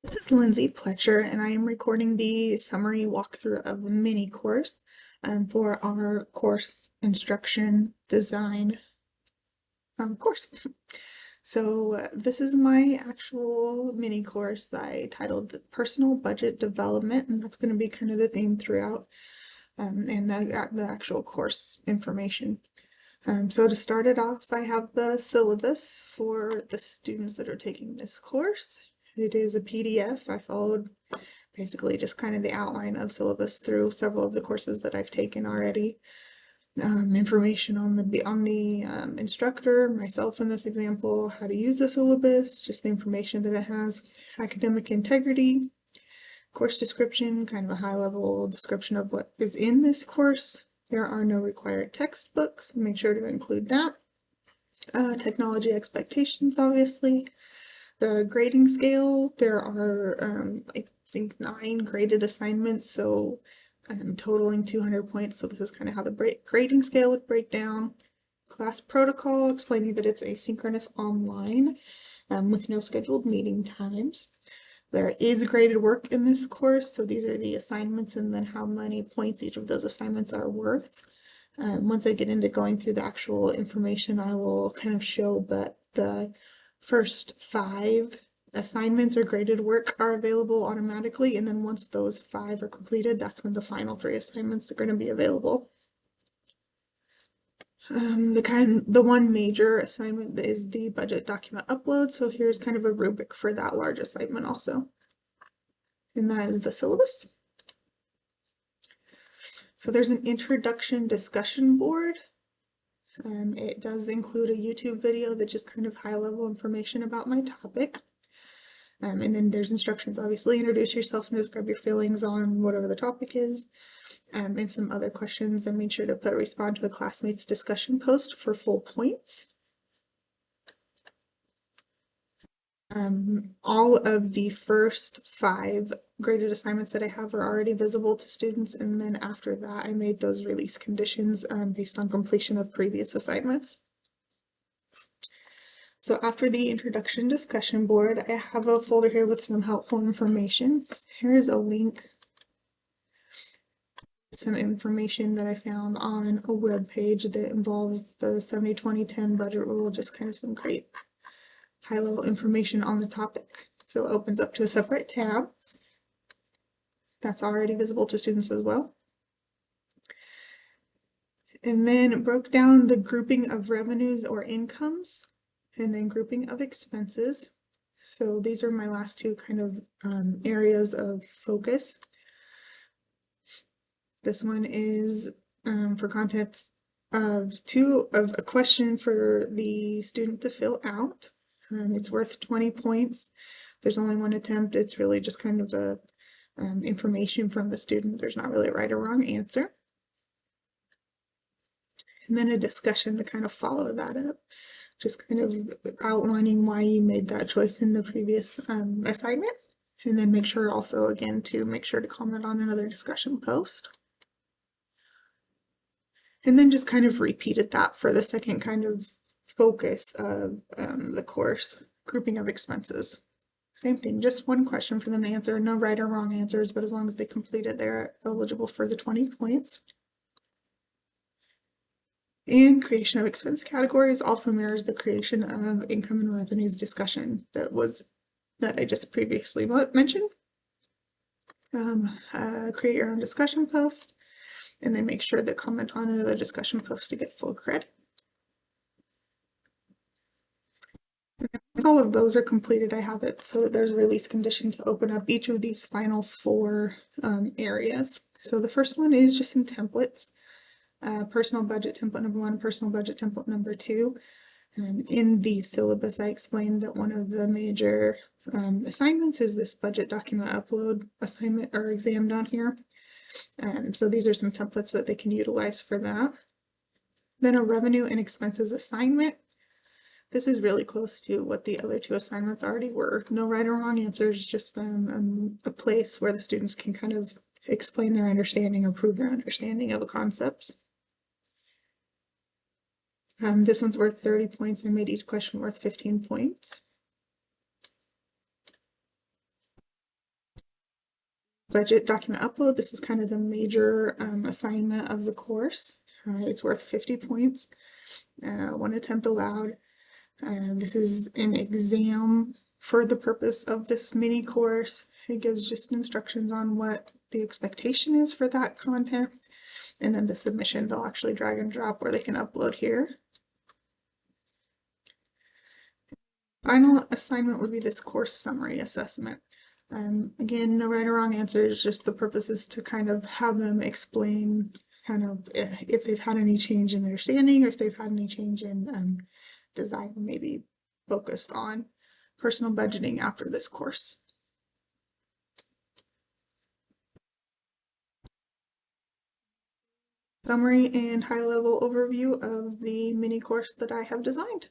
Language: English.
This is Lindsay Pletcher, and I am recording the summary walkthrough of the mini course for our course instruction design course. So this is my actual mini course that I titled Personal Budget Development, and that's going to be kind of the theme throughout and the actual course information. So to start it off, I have the syllabus for the students that are taking this course. It is a PDF. I followed basically just kind of the outline of syllabus through several of the courses that I've taken already. Information on the instructor, myself in this example, how to use the syllabus, just the information that it has, academic integrity, course description, kind of a high-level description of what is in this course. There are no required textbooks, so make sure to include that. Technology expectations, obviously. The grading scale, there are, I think, 9 graded assignments, so totaling 200 points, so this is kind of how the grading scale would break down. Class protocol, explaining that it's asynchronous online with no scheduled meeting times. There is graded work in this course, so these are the assignments and then how many points each of those assignments are worth. Once I get into going through the actual information, I will kind of show that the first 5 assignments or graded work are available automatically, and then once those 5 are completed, that's when the final 3 assignments are going to be available. The one major assignment is the budget document upload, so here's kind of a rubric for that large assignment also. And that is the syllabus. So there's an introduction discussion board. It does include a YouTube video that just kind of high-level information about my topic. And then there's instructions, obviously, introduce yourself and describe your feelings on whatever the topic is, and some other questions, and make sure to respond to a classmate's discussion post for full points. All of the first 5 graded assignments that I have are already visible to students, and then after that I made those release conditions based on completion of previous assignments. So after the introduction discussion board, I have a folder here with some helpful information. Here's a link, some information that I found on a web page that involves the 70-20-10 budget rule, just kind of some great high-level information on the topic. So it opens up to a separate tab that's already visible to students as well. And then it broke down the grouping of revenues or incomes, and then grouping of expenses. So these are my last 2 kind of areas of focus. This one is for context of a question for the student to fill out. It's worth 20 points. There's only 1 attempt. It's really just kind of a information from the student. There's not really a right or wrong answer. And then a discussion to kind of follow that up, just kind of outlining why you made that choice in the previous assignment. And then make sure also, again, to make sure to comment on another discussion post. And then just kind of repeated that for the second kind of focus of the course, grouping of expenses. Same thing, just 1 question for them to answer, no right or wrong answers, but as long as they complete it, they're eligible for the 20 points. And creation of expense categories also mirrors the creation of income and revenues discussion that I just previously mentioned. Create your own discussion post, and then make sure to comment on another discussion post to get full credit. Once all of those are completed, I have it so that there's a release condition to open up each of these final 4 areas. So the first one is just some templates. Personal budget template number 1, personal budget template number 2. In the syllabus, I explained that one of the major assignments is this budget document upload assignment or exam down here. So these are some templates that they can utilize for that. Then a revenue and expenses assignment. This is really close to what the other 2 assignments already were. No right or wrong answers, just a place where the students can kind of explain their understanding or prove their understanding of the concepts. This one's worth 30 points and made each question worth 15 points. budget document upload. This is kind of the major assignment of the course. It's worth 50 points, 1 attempt allowed. This is an exam for the purpose of this mini course. It gives just instructions on what the expectation is for that content. And then the submission, they'll actually drag and drop where they can upload here. Final assignment would be this course summary assessment. Again, no right or wrong answers, just the purpose is to kind of have them explain kind of if they've had any change in understanding or if they've had any change in design, maybe focused on personal budgeting after this course. Summary and high-level overview of the mini course that I have designed.